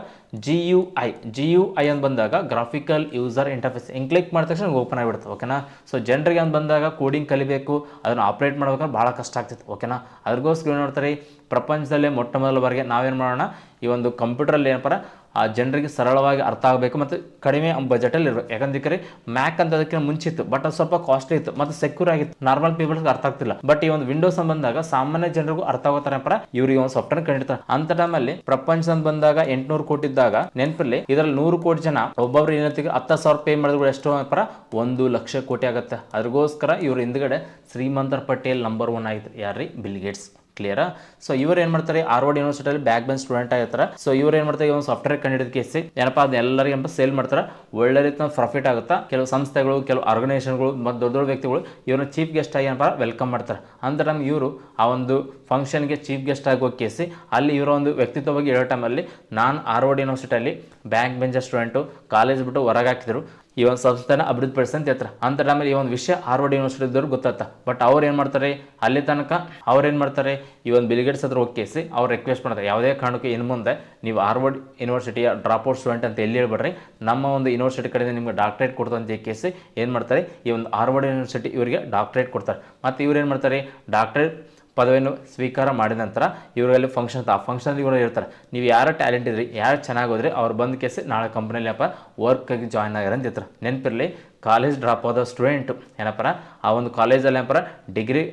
S1: GUI ಅಂತ ಬಂದಾಗ ಗ್ರಾಫಿಕಲ್ ಯೂಸರ್ ಇಂಟರ್ಫೇಸ್ ಹಿಂಗೆ ಕ್ಲಿಕ್ ಮಾಡಿದ ತಕ್ಷಣ ಓಪನ್ ಆಗಿಬಿಡುತ್ತೆ, ಓಕೆನಾ. ಸೊ ಜನರಿಗೆ ಅಂತ ಬಂದಾಗ ಕೋಡಿಂಗ್ ಕಲಿಬೇಕು, ಅದನ್ನು ಆಪ್ರೇಟ್ ಮಾಡ್ಬೇಕಂದ್ರೆ ಭಾಳ ಕಷ್ಟ ಆಗ್ತಿತ್ತು, ಓಕೆನಾ. ಅದ್ರಗೋಸ್ಕರ ಏನು ಮಾಡ್ತಾರೆ, ಪ್ರಪಂಚದಲ್ಲೇ ಮೊಟ್ಟ ಮೊದಲ ಬಾರಿಗೆ ನಾವೇನು ಮಾಡೋಣ, ಈ ಒಂದು ಕಂಪ್ಯೂಟ್ರಲ್ಲಿ ಏನಪ್ಪ ಆ ಜನರಿಗೆ ಸರಳವಾಗಿ ಅರ್ಥ ಆಗಬೇಕು ಮತ್ತು ಕಡಿಮೆ ಬಜೆಟಲ್ಲಿ ಇರಬೇಕು. ಯಾಕಂದ್ರೆ ಮ್ಯಾಕ್ ಅಂತ ಅದಕ್ಕೆ ಮುಂಚಿತ್ತು, ಬಟ್ ಅದು ಸ್ವಲ್ಪ ಕಾಸ್ಟ್ಲಿ ಇತ್ತು ಮತ್ತು ಸೆಕ್ಯೂರ್ ಆಗಿತ್ತು, ನಾರ್ಮಲ್ ಪೀಪಲ್ಸ್ಗೆ ಅರ್ಥ ಆಗ್ತಿಲ್ಲ. ಬಟ್ ಈ ಒಂದು ವಿಂಡೋಸ್ ಅಂತ ಬಂದಾಗ ಸಾಮಾನ್ಯ ಜನರಿಗೂ ಅರ್ಥ ಆಗೋತಾರಪ್ಪ, ಇವ್ರಿಗೆ ಒಂದು ಸಾಫ್ಟ್ವೇರ್ ಕಂಡಿರ್ತಾರೆ. ಅಂತ ಟೈಮಲ್ಲಿ ಪ್ರಪಂಚ ಅಂತ ಬಂದಾಗ 800 ಕೋಟಿ ಇದ್ದಾಗ ನೆನಪಲ್ಲಿ ಇದರಲ್ಲಿ 100 ಕೋಟಿ ಜನ ಒಬ್ಬೊಬ್ರು ಏನಂತೀವಿ 10,000 ಪೇ ಮಾಡಿದ್ರು ಎಷ್ಟು ಪರ 1 ಲಕ್ಷ ಕೋಟಿ ಆಗುತ್ತೆ. ಅದ್ರಗೋಸ್ಕರ ಇವ್ರ ಹಿಂದ್ಗಡೆ ಶ್ರೀಮಂತರ ಪಟ್ಟಿಯಲ್ಲಿ ನಂಬರ್ 1 ಆಗಿತ್ತು ಯಾರ್ರಿ, ಬಿಲ್ ಗೇಟ್ಸ್. ಕ್ಲಿಯರಾ. ಸೊ ಇವ್ರು ಏನು ಮಾಡ್ತಾರೆ, ಹಾರ್ವರ್ಡ್ ಯೂನಿವರ್ಸಿಟಿಯಲ್ಲಿ ಬ್ಯಾಕ್ ಬೆಂಚ್ ಸ್ಟೂಡೆಂಟ್ ಆಗಿರ್ತಾರೆ. ಸೊ ಇವ್ರು ಏನು ಮಾಡ್ತಾರೆ, ಒಂದು ಸಾಫ್ಟ್ವೇರ್ ಕಂಡಿಡಿದ ಕೇಸಿ ಏನಪ್ಪ ಅದು ಎಲ್ಲರಿಗೂ ಸೇಲ್ ಮಾಡ್ತಾರೆ, ಒಳ್ಳೆ ರೀತಿ ಪ್ರಾಫಿಟ್ ಆಗುತ್ತಾ. ಕೆಲವು ಸಂಸ್ಥೆಗಳು, ಕೆಲವು ಆರ್ಗನೈಸೇಷನ್ಗಳು ಮತ್ತು ದೊಡ್ಡ ದೊಡ್ಡ ವ್ಯಕ್ತಿಗಳು ಇವ್ರನ್ನ ಚೀಫ್ ಗೆಸ್ಟ್ ಆಗಿ ಏನಪ್ಪ ವೆಲ್ಕಮ್ ಮಾಡ್ತಾರೆ. ಅಂತ ನಮ್ಗೆ ಇವರು ಆ ಒಂದು ಫಂಕ್ಷನ್ಗೆ ಚೀಫ್ ಗೆಸ್ಟ್ ಆಗಿ ಹೋಗಿ ಕೇಸಿ ಅಲ್ಲಿ ಇವರ ಒಂದು ವ್ಯಕ್ತಿತ್ವವಾಗಿ ಹೇಳೋ ಟೈಮಲ್ಲಿ ನಾನು ಹಾರ್ವರ್ಡ್ ಯೂನಿವರ್ಸಿಟಿಯಲ್ಲಿ ಬ್ಯಾಕ್ ಬೆಂಚ್ ಸ್ಟೂಡೆಂಟು, ಕಾಲೇಜ್ ಬಿಟ್ಟು ಹೊರಗೆ ಹಾಕಿದ್ರು, ಈ ಒಂದು ಸಂಸ್ಥೆನ ಅಭಿವೃದ್ಧಿಪಡಿಸಿ ಅಂತ ಹೇಳ್ತಾರೆ. ಅಂತ ಟೈಮಲ್ಲಿ ಈ ಒಂದು ವಿಷಯ ಹಾರ್ವರ್ಡ್ ಯೂನಿವರ್ಸಿಟಿದವ್ರು ಗೊತ್ತಾಗ್ತಾ. ಬಟ್ ಅವ್ರು ಏನು ಮಾಡ್ತಾರೆ, ಅಲ್ಲಿ ತನಕ ಅವ್ರು ಏನು ಮಾಡ್ತಾರೆ, ಈ ಒಂದು ಬಿಲ್ ಗೇಟ್ಸ್ ಹತ್ರ ಹೋಗಿ ಅವ್ರು ರಿಕ್ವೆಸ್ಟ್ ಮಾಡ್ತಾರೆ, ಯಾವುದೇ ಕಾರಣಕ್ಕೂ ಇನ್ನು ಮುಂದೆ ನೀವು ಹಾರ್ವರ್ಡ್ ಯೂನಿವರ್ಸಿಟಿಯ ಡ್ರಾಪ್ಔಟ್ ಸ್ಟೂಡೆಂಟ್ ಅಂತ ಎಲ್ಲಿ ಹೇಳ್ಬೇಡ್ರಿ, ನಮ್ಮ ಒಂದು ಯೂನಿವರ್ಸಿಟಿ ಕಡೆಯಿಂದ ನಿಮ್ಗೆ ಡಾಕ್ಟ್ರೇಟ್ ಕೊಡ್ತಾರೆ ಅಂತ ಕೇಸಿ ಏನು ಮಾಡ್ತಾರೆ, ಈ ಒಂದು ಹಾರ್ವರ್ಡ್ ಯೂನಿವರ್ಸಿಟಿ ಇವರಿಗೆ ಡಾಕ್ಟ್ರೇಟ್ ಕೊಡ್ತಾರೆ. ಮತ್ತು ಇವ್ರು ಏನು ಮಾಡ್ತಾರೆ, ಡಾಕ್ಟ್ರೇಟ್ ಪದವಿಯನ್ನು ಸ್ವೀಕಾರ ಮಾಡಿದ ನಂತರ ಇವರಲ್ಲಿ ಫಂಕ್ಷನ್ ಆ ಫಂಕ್ಷನ್ ಇವರು ಹೇಳ್ತಾರೆ, ನೀವು ಯಾರು ಟ್ಯಾಲೆಂಟ್ ಇದ್ರಿ, ಯಾರು ಚೆನ್ನಾಗಿ ಹೋದ್ರಿ ಅವ್ರು ಬಂದು ಕೇಸಿ ನಾಳೆ ಕಂಪ್ನಿಯಲ್ಲಿ ಏನಪ್ಪ ವರ್ಕಾಗಿ ಜಾಯ್ನ್ ಆಗ್ಯಾರ ಅಂತ ಹೇಳ್ತಾರೆ. ನೆನಪಿರಲಿ, ಕಾಲೇಜ್ ಡ್ರಾಪ್ ಆದ ಸ್ಟೂಡೆಂಟು ಏನಪ್ಪ ಆ ಒಂದು ಕಾಲೇಜಲ್ಲಿ ಏನಪ್ಪ ಡಿಗ್ರಿ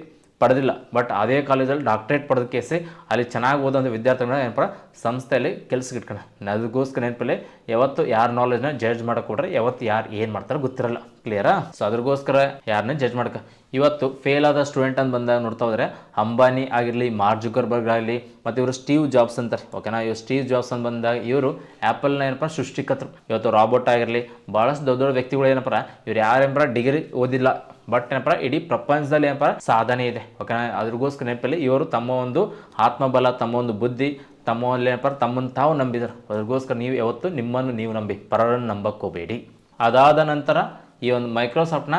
S1: ಪಡೆದಿಲ್ಲ, ಬಟ್ ಅದೇ ಕಾಲೇಜಲ್ಲಿ ಡಾಕ್ಟ್ರೇಟ್ ಪಡೆದ ಕೇಸಿ ಅಲ್ಲಿ ಚೆನ್ನಾಗಿ ಓದೋಂಥ ವಿದ್ಯಾರ್ಥಿಗಳನ್ನ ಏನಪ್ಪ ಸಂಸ್ಥೆಯಲ್ಲಿ ಕೆಲ್ಸಕ್ಕೆ ಇಟ್ಕೊಂಡು. ಅದಕ್ಕೋಸ್ಕರ ನೆನಪಲ್ಲಿ ಯಾವತ್ತು ಯಾರ ನಾಲೆಜ್ನ ಜಡ್ಜ್ ಮಾಡೋಕೆ ಕೊಡ್ರೆ ಯಾವತ್ತು ಯಾರು ಏನು ಮಾಡ್ತಾರೆ ಗೊತ್ತಿರಲ್ಲ. ಕ್ಲಿಯರಾ. ಸೊ ಅದ್ರಗೋಸ್ಕರ ಯಾರನ್ನೇ ಜಡ್ಜ್ ಮಾಡ್ಕ. ಇವತ್ತು ಫೇಲ್ ಆದ ಸ್ಟೂಡೆಂಟ್ ಅಂತ ಬಂದಾಗ ನೋಡ್ತಾ ಹೋದರೆ ಅಂಬಾನಿ ಆಗಿರಲಿ, ಮಾರ್ಕ್ ಜುಕರ್ಬರ್ಗ್ ಆಗಲಿ, ಮತ್ತು ಇವರು ಸ್ಟೀವ್ ಜಾಬ್ಸ್ ಅಂತಾರೆ, ಓಕೆನಾ. ಇವ್ರು ಸ್ಟೀವ್ ಜಾಬ್ಸ್ ಅಂತ ಬಂದಾಗ ಇವರು ಆ್ಯಪಲ್ನ ಏನಪ್ಪ ಸೃಷ್ಟಿಕರ್ತರು. ಇವತ್ತು ರಾಬೋಟ್ ಆಗಿರಲಿ, ಭಾಳಷ್ಟು ದೊಡ್ಡ ದೊಡ್ಡ ವ್ಯಕ್ತಿಗಳು ಏನಪ್ಪ ಇವ್ರು ಯಾರೇನಪ್ಪ ಡಿಗ್ರಿ ಓದಿಲ್ಲ, ಬಟ್ ಏನಪ್ಪ ಇಡೀ ಪ್ರಪಂಚದಲ್ಲಿ ಏನಪ್ಪ ಸಾಧನೆ ಇದೆ, ಓಕೆನಾ. ಅದ್ರಗೋಸ್ಕರ ನೆನಪಲ್ಲಿ ಇವರು ತಮ್ಮ ಒಂದು ಆತ್ಮಬಲ, ತಮ್ಮ ಒಂದು ಬುದ್ಧಿ, ತಮ್ಮಲ್ಲಿ ಏನಪ್ಪ ತಮ್ಮನ್ನು ತಾವು ನಂಬಿದರು. ಅದ್ರಗೋಸ್ಕರ ನೀವು ಯಾವತ್ತು ನಿಮ್ಮನ್ನು ನೀವು ನಂಬಿ, ಪರರನ್ನು ನಂಬಕ್ಕೋಬೇಡಿ. ಅದಾದ ನಂತರ ಈ ಒಂದು ಮೈಕ್ರೋಸಾಫ್ಟ್ನ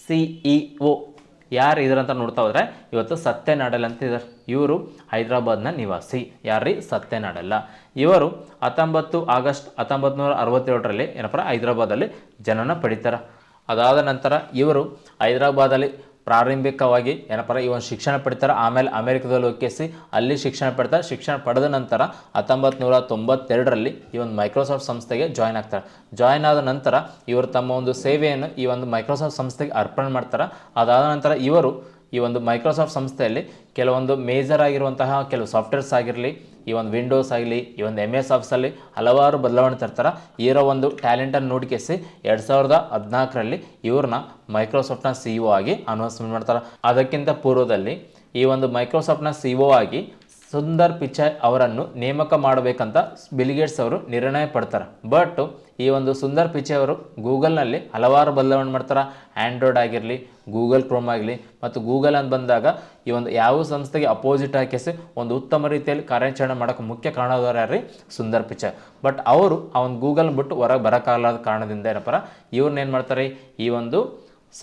S1: CEO ಯಾರು ಇದ್ರಂತ ನೋಡ್ತಾ ಹೋದರೆ ಇವತ್ತು ಸತ್ಯ ನಾಡೆಲ್ಲ ಅಂತ ಇದ್ದಾರೆ. ಇವರು ಹೈದರಾಬಾದ್ನ ನಿವಾಸಿ. ಯಾರ್ರೀ, ಸತ್ಯ ನಾಡೆಲ್ಲ. ಇವರು 19 ಆಗಸ್ಟ್ 1967ರಲ್ಲಿ ಏನಪ್ಪ ಹೈದರಾಬಾದಲ್ಲಿ ಜನನ ಪಡಿತಾರೆ. ಅದಾದ ನಂತರ ಇವರು ಹೈದರಾಬಾದಲ್ಲಿ ಪ್ರಾರಂಭಿಕವಾಗಿ ಏನಪ್ಪ ಈ ಒಂದು ಶಿಕ್ಷಣ ಪಡಿತಾರೆ. ಆಮೇಲೆ ಅಮೆರಿಕದಲ್ಲಿ ಹೋಗಿಸಿ ಅಲ್ಲಿ ಶಿಕ್ಷಣ ಪಡ್ತಾರೆ. ಶಿಕ್ಷಣ ಪಡೆದ ನಂತರ 1992ರಲ್ಲಿ ಈ ಒಂದು ಮೈಕ್ರೋಸಾಫ್ಟ್ ಸಂಸ್ಥೆಗೆ ಜಾಯ್ನ್ ಆಗ್ತಾರೆ. ಜಾಯ್ನ್ ಆದ ನಂತರ ಇವರು ತಮ್ಮ ಒಂದು ಸೇವೆಯನ್ನು ಈ ಒಂದು ಮೈಕ್ರೋಸಾಫ್ಟ್ ಸಂಸ್ಥೆಗೆ ಅರ್ಪಣೆ ಮಾಡ್ತಾರೆ. ಅದಾದ ನಂತರ ಇವರು ಈ ಒಂದು ಮೈಕ್ರೋಸಾಫ್ಟ್ ಸಂಸ್ಥೆಯಲ್ಲಿ ಕೆಲವೊಂದು ಮೇಜರ್ ಆಗಿರುವಂತಹ ಕೆಲವು ಸಾಫ್ಟ್ವೇರ್ಸ್ ಆಗಿರಲಿ, ಈ ಒಂದು ವಿಂಡೋಸ್ ಆಗಲಿ, ಈ ಒಂದು MS ಆಫೀಸಲ್ಲಿ ಹಲವಾರು ಬದಲಾವಣೆ ತರ್ತಾರೆ. ಇವರ ಒಂದು ಟ್ಯಾಲೆಂಟನ್ನು ನೋಡಿಕೆಸಿ 2014ರಲ್ಲಿ ಇವ್ರನ್ನ ಮೈಕ್ರೋಸಾಫ್ಟ್ನ CEO ಆಗಿ ಅನೌನ್ಸ್ಮೆಂಟ್ ಮಾಡ್ತಾರೆ. ಅದಕ್ಕಿಂತ ಪೂರ್ವದಲ್ಲಿ ಈ ಒಂದು ಮೈಕ್ರೋಸಾಫ್ಟ್ನ CEO ಆಗಿ ಸುಂದರ್ ಪಿಚಾಯ್ ಅವರನ್ನು ನೇಮಕ ಮಾಡಬೇಕಂತ ಬಿಲ್ ಗೇಟ್ಸ್ ಅವರು ನಿರ್ಣಯ ಪಡ್ತಾರೆ. ಬಟ್ ಈ ಒಂದು ಸುಂದರ್ ಪಿಚಾಯ್ ಅವರು ಗೂಗಲ್ನಲ್ಲಿ ಹಲವಾರು ಬದಲಾವಣೆ ಮಾಡ್ತಾರೆ. ಆ್ಯಂಡ್ರಾಯ್ಡ್ ಆಗಿರಲಿ, ಗೂಗಲ್ ಕ್ರೋಮ್ ಆಗಲಿ, ಮತ್ತು ಗೂಗಲ್ ಅಂತ ಬಂದಾಗ ಈ ಒಂದು ಯಾವ ಸಂಸ್ಥೆಗೆ ಅಪೋಸಿಟ್ ಹಾಕಿಸಿ ಒಂದು ಉತ್ತಮ ರೀತಿಯಲ್ಲಿ ಕಾರ್ಯಾಚರಣೆ ಮಾಡೋಕ್ಕೆ ಮುಖ್ಯ ಕಾರಣದವರು ಯಾರ್ರಿ, ಸುಂದರ್ ಪಿಚಾಯ್. ಬಟ್ ಅವರು ಆ ಒಂದು ಗೂಗಲ್ ಬಿಟ್ಟು ಹೊರಗೆ ಬರೋಕ್ಕಾಗಲಾದ ಕಾರಣದಿಂದ ಏನಪ್ಪ ಇವ್ರನ್ನೇನು ಮಾಡ್ತಾರೆ, ಈ ಒಂದು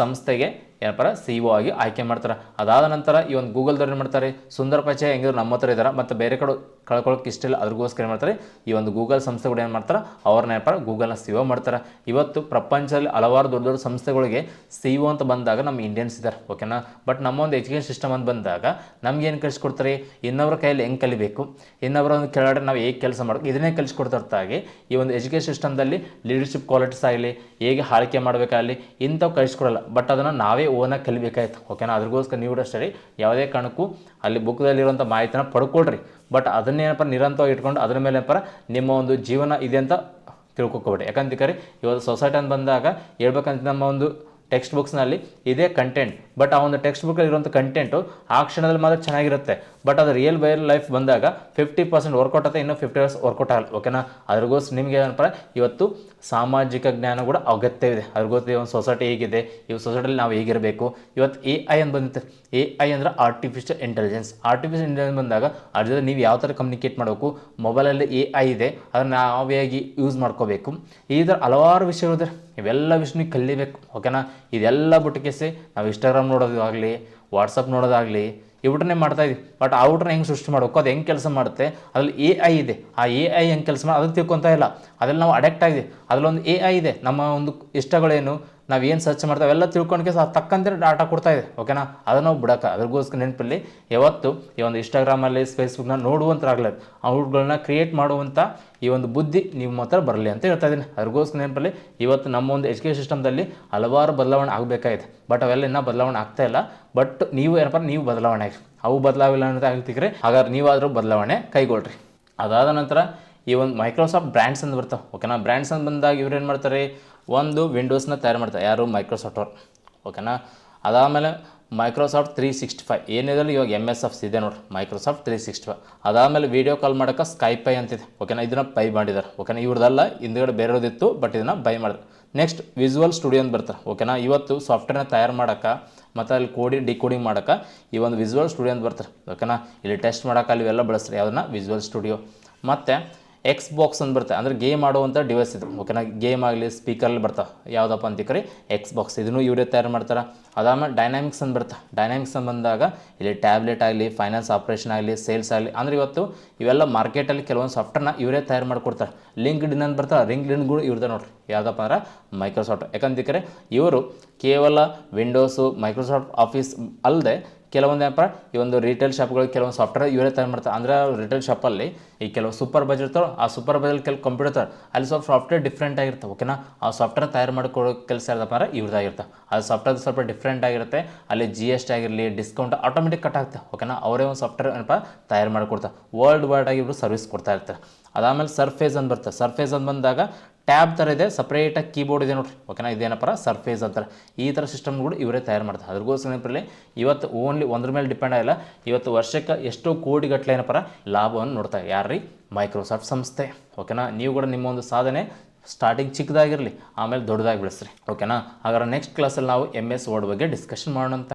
S1: ಸಂಸ್ಥೆಗೆ ಏನಪ್ಪ CEO ಆಗಿ ಆಯ್ಕೆ ಮಾಡ್ತಾರೆ. ಅದಾದ ನಂತರ ಈ ಒಂದು ಗೂಗಲ್ದವ್ರು ಏನು ಮಾಡ್ತಾರೆ, ಸುಂದರ್ ಪಿಚಾಯ್ ಹೆಂಗಿದ್ರು ನಮ್ಮ ಹತ್ರ ಇದ್ದಾರೆ ಮತ್ತು ಬೇರೆ ಕಡೆ ಕಳ್ಕೊಳ್ಳೋಕೆ ಇಷ್ಟ ಇಲ್ಲ, ಅದ್ರಗೋಸ್ಕರ ಏನು ಮಾಡ್ತಾರೆ, ಈ ಒಂದು ಗೂಗಲ್ ಸಂಸ್ಥೆಗಳು ಏನು ಮಾಡ್ತಾರೆ, ಅವ್ರನ್ನ ಏನಪ್ಪ ಗೂಗಲ್ನ CEO ಮಾಡ್ತಾರೆ. ಇವತ್ತು ಪ್ರಪಂಚದಲ್ಲಿ ಹಲವಾರು ದೊಡ್ಡ ದೊಡ್ಡ ಸಂಸ್ಥೆಗಳಿಗೆ CEO ಅಂತ ಬಂದಾಗ ನಮ್ಮ ಇಂಡಿಯನ್ಸ್ ಇದ್ದಾರೆ, ಓಕೆನಾ. ಬಟ್ ನಮ್ಮ ಒಂದು ಎಜುಕೇಷನ್ ಸಿಸ್ಟಮ್ ಅಂತ ಬಂದಾಗ ನಮ್ಗೇನು ಕಲಿಸ್ಕೊಡ್ತಾರೆ, ಇನ್ನೊಬ್ಬರ ಕೈಯಲ್ಲಿ ಹೆಂಗೆ ಕಲಿಬೇಕು, ಇನ್ನೊಬ್ಬರ ಒಂದು ಕೆಳಗಡೆ ನಾವು ಹೇಗೆ ಕೆಲಸ ಮಾಡಬೇಕು, ಇದನ್ನೇ ಕಲಿಸ್ಕೊಡ್ತಾಗಿ ಈ ಒಂದು ಎಜುಕೇಷನ್ ಸಿಸ್ಟಮ್ದಲ್ಲಿ ಲೀಡರ್ಶಿಪ್ ಕ್ವಾಲಿಟೀಸ್ ಆಗಲಿ, ಹೇಗೆ ಆಳ್ಕೆ ಮಾಡಬೇಕಾಗಲಿ ಇಂಥವು ಕಲಿಸ್ಕೊಡಲ್ಲ. ಬಟ್ ಅದನ್ನು ನಾವೇ ಓನಾಗಿ ಕಲಿಬೇಕಾಯ್ತು, ಓಕೆನಾ. ಅದ್ರಗೋಸ್ಕರ ನೀವು ಅಷ್ಟೇ ಯಾವುದೇ ಕಾರಣಕ್ಕೂ ಅಲ್ಲಿ ಬುಕ್ದಲ್ಲಿರುವಂಥ ಮಾಹಿತಿನ ಪಡ್ಕೊಳ್ರಿ. ಬಟ್ ಅದನ್ನೇನಪ್ಪ ನಿರಂತರವಾಗಿ ಇಟ್ಕೊಂಡು ಅದ್ರ ಮೇಲೆ ಏನಪ್ಪ ನಿಮ್ಮ ಒಂದು ಜೀವನ ಇದೆ ಅಂತ ತಿಳ್ಕೊಬೇಡಿ. ಯಾಕಂತ ಇವತ್ತು ಸೊಸೈಟಿ ಅಂತ ಬಂದಾಗ ಹೇಳ್ಬೇಕಂತ ನಮ್ಮ ಒಂದು ಟೆಕ್ಸ್ಟ್ ಬುಕ್ಸ್ನಲ್ಲಿ ಇದೇ ಕಂಟೆಂಟ್, ಬಟ್ ಆ ಒಂದು ಟೆಕ್ಸ್ಟ್ ಬುಕ್ಕಲ್ಲಿ ಇರುವಂಥ ಕಂಟೆಂಟು ಆ ಕ್ಷಣದಲ್ಲಿ ಮಾತ್ರ ಚೆನ್ನಾಗಿರುತ್ತೆ. ಬಟ್ ಅದು ರಿಯಲ್ ಲೈಫ್ ಬಂದಾಗ 50% ವರ್ಕೌಟ್ ಆಗುತ್ತೆ, ಇನ್ನೂ 50% ವರ್ಕೌಟ್ ಆಗಲ್ಲ, ಓಕೆನಾ. ಅದ್ರಗೋಸ್ಕರ ನಿಮಗೆ ಏನಪ್ಪ ಇವತ್ತು ಸಾಮಾಜಿಕ ಜ್ಞಾನ ಕೂಡ ಅಗತ್ಯವಿದೆ. ಅದ್ರಗೋಸ್ಕರ ಈ ಒಂದು ಸೊಸೈಟಿ ಹೇಗಿದೆ, ಈ ಸೊಸೈಟಿಯಲ್ಲಿ ನಾವು ಹೇಗಿರಬೇಕು. ಇವತ್ತು AI ಅಂತ ಬಂದಿತ್ತು. AI ಅಂದರೆ ಆರ್ಟಿಫಿಷಿಯಲ್ ಇಂಟೆಲಿಜೆನ್ಸ್. ಆರ್ಟಿಫಿಷಿಯಲ್ ಇಂಟೆಲಿಜೆನ್ಸ್ ಬಂದಾಗ ಅದ್ರ ಜೊತೆ ನೀವು ಯಾವ ಥರ ಕಮ್ಯುನಿಕೇಟ್ ಮಾಡಬೇಕು, ಮೊಬೈಲಲ್ಲಿ AI ಇದೆ ಅದನ್ನು ನಾವು ಹೇಗೆ ಯೂಸ್ ಮಾಡ್ಕೋಬೇಕು, ಈ ಥರ ಹಲವಾರು ವಿಷಯಗಳಿದೆ. ಇವೆಲ್ಲ ವಿಷಯ ಕಲಿಬೇಕು, ಓಕೆನಾ. ಇದೆಲ್ಲ ಬಿಟ್ಟು ನಾವು ಇನ್ಸ್ಟಾಗ್ರಾಮ್ ನೋಡೋದಾಗಲಿ, ವಾಟ್ಸಪ್ ನೋಡೋದಾಗಲಿ, ಇವುಟನ್ನೇ ಮಾಡ್ತಾ ಇದ್ದೀವಿ. ಬಟ್ ಆ ಊಟನ ಹೆಂಗೆ ಸೃಷ್ಟಿ ಮಾಡಬೇಕು, ಅದು ಹೆಂಗೆ ಕೆಲಸ ಮಾಡುತ್ತೆ, ಅದ್ರಲ್ಲಿ AI ಇದೆ, ಆ AI ಹೆಂಗೆ ಕೆಲಸ ಮಾಡಿ ಅದನ್ನು ತಿಳ್ಕೊತಾ ಇಲ್ಲ. ಅದ್ರಲ್ಲಿ ನಾವು ಅಡಕ್ಟ್ ಆಗಿದೆ. ಅದರಲ್ಲೊಂದು AI ಇದೆ, ನಮ್ಮ ಒಂದು ಇಷ್ಟಗಳೇನು, ನಾವು ಏನು ಸರ್ಚ್ ಮಾಡ್ತಾವೆ ಎಲ್ಲ ತಿಳ್ಕೊಂಡ್ಕೆ ತಕ್ಕಂತೆ ಡಾಟಾ ಕೊಡ್ತಾ ಇದೆ. ಓಕೆನಾ, ಅದನ್ನು ನಾವು ಬಿಡೋಕೆ ಅದ್ರಗೋಸ್ಕರ ನೆನಪಲ್ಲಿ ಯಾವತ್ತು ಈ ಒಂದು ಇನ್ಸ್ಟಾಗ್ರಾಮಲ್ಲಿ ಫೇಸ್ಬುಕ್ನ ನೋಡುವಂತಾಗಲಿ, ಅವುಗಳನ್ನ ಕ್ರಿಯೇಟ್ ಮಾಡುವಂಥ ಈ ಒಂದು ಬುದ್ಧಿ ನಿಮ್ಮ ಹತ್ರ ಬರಲಿ ಅಂತ ಹೇಳ್ತಾ ಇದ್ದೀನಿ. ಅದ್ರಗೋಸ್ಕರ ನೆನಪಲ್ಲಿ ಇವತ್ತು ನಮ್ಮ ಒಂದು ಎಜುಕೇಷನ್ ಸಿಸ್ಟಮ್ದಲ್ಲಿ ಹಲವಾರು ಬದಲಾವಣೆ ಆಗಬೇಕಾಗಿದೆ. ಬಟ್ ಅವೆಲ್ಲ ಇನ್ನೂ ಬದಲಾವಣೆ ಆಗ್ತಾ ಇಲ್ಲ. ಬಟ್ ನೀವು ಏನಪ್ಪ, ನೀವು ಬದಲಾವಣೆ ಆಗಿ ಅವು ಬದಲಾವಿಲ್ಲ ಅಂತ ಹೇಳ್ತಿಕ್ರಿ. ಹಾಗಾದ್ರೆ ನೀವಾದರೂ ಬದಲಾವಣೆ ಕೈಗೊಳ್ರಿ. ಅದಾದ ನಂತರ ಈ ಒಂದು ಮೈಕ್ರೋಸಾಫ್ಟ್ ಬ್ರ್ಯಾಂಡ್ಸ್ ಅಂತ ಬರ್ತಾವೆ. ಓಕೆನಾ, ಬ್ರ್ಯಾಂಡ್ಸ್ ಅಂತ ಬಂದಾಗ ಇವ್ರು ಏನು ಮಾಡ್ತಾರೆ, ಒಂದು ವಿಂಡೋಸ್ನ ತಯಾರು ಮಾಡ್ತಾರೆ, ಯಾರು ಮೈಕ್ರೋಸಾಫ್ಟ್ ಅವ್ರು. ಓಕೆನಾ, ಅದಾದಮೇಲೆ ಮೈಕ್ರೋಸಾಫ್ಟ್ 365 ಏನಿದೆ ಇವಾಗ MS ಆಫೀಸ್ ಇದೆ ನೋಡ್ರಿ, ಮೈಕ್ರೋಸಾಫ್ಟ್ 365. ಅದಾದಮೇಲೆ ವೀಡಿಯೋ ಕಾಲ್ ಮಾಡೋಕೆ ಸ್ಕೈಪೈ ಅಂತಿದೆ. ಓಕೆನಾ, ಇದನ್ನು ಬೈ ಮಾಡಿದ್ದಾರೆ. ಓಕೆನಾ, ಇವ್ರದ್ದೆಲ್ಲ ಹಿಂದ್ಗಡೆ ಬೇರೆದಿತ್ತು, ಬಟ್ ಇದನ್ನು ಬೈ ಮಾಡಿದ್ರು. ನೆಕ್ಸ್ಟ್ ವಿಜುವಲ್ ಸ್ಟುಡಿಯೋ ಅಂತ ಬರ್ತಾರೆ. ಓಕೆನಾ, ಇವತ್ತು ಸಾಫ್ಟ್ವೇರ್ನ ತಯಾರು ಮಾಡೋಕೆ ಮತ್ತು ಅಲ್ಲಿ ಡಿಕೋಡಿಂಗ್ ಮಾಡೋಕೆ ಈ ಒಂದು ವಿಜುವಲ್ ಸ್ಟುಡಿಯೋ ಅಂತ ಬರ್ತಾರೆ. ಓಕೆನಾ, ಇಲ್ಲಿ ಟೆಸ್ಟ್ ಮಾಡೋಕೆ ಅಲ್ಲಿ ಇವೆಲ್ಲ ಬಳಸ್ತಾರೆ, ಯಾವುದನ್ನ ವಿಜುವಲ್ ಸ್ಟುಡಿಯೋ. ಮತ್ತು Xbox ಅಂತ ಬರುತ್ತೆ, ಅಂದರೆ ಗೇಮ್ ಆಡುವಂಥ ಡಿವೈಸ್ ಇದು. ಓಕೆನಾ, ಗೇಮ್ ಆಗಲಿ ಸ್ಪೀಕರಲ್ಲಿ ಬರ್ತಾವೆ, ಯಾವುದಪ್ಪ ಅಂತಿಕ್ರಿ Xbox, ಇದನ್ನು ಇವರೇ ತಯಾರು ಮಾಡ್ತಾರೆ. ಅದಾದಮೇಲೆ ಡೈನಾಮಿಕ್ಸ್ ಅಂತ ಬರುತ್ತೆ. ಡೈನಾಮಿಕ್ಸ್ ಅಂತ ಬಂದಾಗ ಇಲ್ಲಿ ಟ್ಯಾಬ್ಲೆಟ್ ಆಗಲಿ, ಫೈನಾನ್ಸ್ ಆಪ್ರೇಷನ್ ಆಗಲಿ, ಸೇಲ್ಸ್ ಆಗಲಿ, ಅಂದರೆ ಇವತ್ತು ಇವೆಲ್ಲ ಮಾರ್ಕೆಟಲ್ಲಿ ಕೆಲವೊಂದು ಸಾಫ್ಟ್ವೇರ್ನ ಇವರೇ ತಯಾರು ಮಾಡಿಕೊಡ್ತಾರೆ. ಲಿಂಕ್ಡ್ಇನ್ ಅಂತ ಬರ್ತಾರೆ, ಲಿಂಕ್ಡ್ಇನ್ಗಳು ಇವ್ರದ್ದು ನೋಡ್ರಿ, ಯಾವುದಪ್ಪ ಅಂದ್ರೆ ಮೈಕ್ರೋಸಾಫ್ಟ್. ಯಾಕಂತಿಕ್ರೆ ಇವರು ಕೇವಲ ವಿಂಡೋಸು ಮೈಕ್ರೋಸಾಫ್ಟ್ ಆಫೀಸ್ ಅಲ್ಲದೆ ಕೆಲವೊಂದು ಏನಪ್ಪ ಈ ಒಂದು ರಿಟೇಲ್ ಶಾಪ್ಗಳು ಕೆಲವೊಂದು ಸಾಫ್ಟ್ವೇರ್ ಇವರೇ ತಯಾರು ಮಾಡ್ತಾರೆ. ಅಂದರೆ ರಿಟೇಲ್ ಶಾಪಲ್ಲಿ ಈ ಕೆಲವು ಸೂಪರ್ ಬಜೆಟ್ ಇರ್ತಾವೆ, ಆ ಸೂಪರ್ ಬಜೆಟ್ ಕೆಲವು ಕಂಪ್ಯೂಟರ್ ಇರ್ತಾರೆ, ಅಲ್ಲಿ ಸ್ವಲ್ಪ ಸಾಫ್ಟ್ವೇರ್ ಡಿಫ್ರೆಂಟ್ ಆಗಿರ್ತವೆ. ಓಕೆನಾ, ಆ ಸಾಫ್ಟ್ವೇರ್ ತಯಾರು ಮಾಡಿಕೊಡೋ ಕೆಲಸ ಇರದಪ್ಪ ಅಂದ್ರೆ ಇವ್ರದ್ದಾಗಿರುತ್ತೆ. ಅದು ಸಾಫ್ಟ್ವೇರ್ ಸ್ವಲ್ಪ ಡಿಫ್ರೆಂಟ್ ಆಗಿರುತ್ತೆ. ಅಲ್ಲಿ GST ಆಗಿರಲಿ, ಡಿಸ್ಕೌಂಟ್ ಆಟೋಮೆಟಿಕ್ ಕಟ್ ಆಗುತ್ತೆ. ಓಕೆನಾ, ಅವರೇ ಒಂದು ಸಾಫ್ಟ್ವೇರ್ ಏನಪ್ಪ ತಯಾರು ಮಾಡಿಕೊಡ್ತಾರೆ, ವರ್ಲ್ಡ್ ವೈಡ್ ಆಗಿ ಇವರು ಸರ್ವಿಸ್ ಕೊಡ್ತಾ ಇರ್ತಾರೆ. ಅದಾದಮೇಲೆ ಸರ್ಫೇಸ್ ಅಂತ ಬರ್ತದೆ. ಸರ್ಫೇಸ್ ಅಂತ ಬಂದಾಗ ಟ್ಯಾಬ್ ಥರ ಇದೆ, ಸಪ್ರೇಟಾಗಿ ಕೀಬೋರ್ಡ್ ಇದೆ ನೋಡ್ರಿ. ಓಕೆನಾ, ಇದೇನಪ್ಪ ಸರ್ಫೇಸ್ ಅಂತಾರೆ. ಈ ಥರ ಸಿಸ್ಟಮ್ಗಳು ಇವರೇ ತಯಾರು ಮಾಡ್ತಾರೆ. ಅದ್ರಗೋಸ್ಕರ ಏನಪ್ಪ ಇವತ್ತು ಓನ್ಲಿ ಒಂದ್ರ ಮೇಲೆ ಡಿಪೆಂಡ್ ಆಗಿಲ್ಲ, ಇವತ್ತು ವರ್ಷಕ್ಕೆ ಎಷ್ಟೋ ಕೋಟಿಗಟ್ಟಲೆ ಏನಪ್ಪ ಲಾಭವನ್ನು ನೋಡ್ತಾರೆ. ಯಾರ್ರೀ, ಮೈಕ್ರೋಸಾಫ್ಟ್ ಸಂಸ್ಥೆ. ಓಕೆನಾ, ನೀವು ಕೂಡ ನಿಮ್ಮ ಒಂದು ಸಾಧನೆ ಸ್ಟಾರ್ಟಿಂಗ್ ಚಿಕ್ಕದಾಗಿರಲಿ, ಆಮೇಲೆ ದೊಡ್ಡದಾಗಿ ಬೆಳೆಸ್ರಿ. ಓಕೆನಾ, ಹಾಗಾದ್ರೆ ನೆಕ್ಸ್ಟ್ ಕ್ಲಾಸಲ್ಲಿ ನಾವು MS ವರ್ಡ್ ಬಗ್ಗೆ ಡಿಸ್ಕಷನ್ ಮಾಡೋಣ ಅಂತ.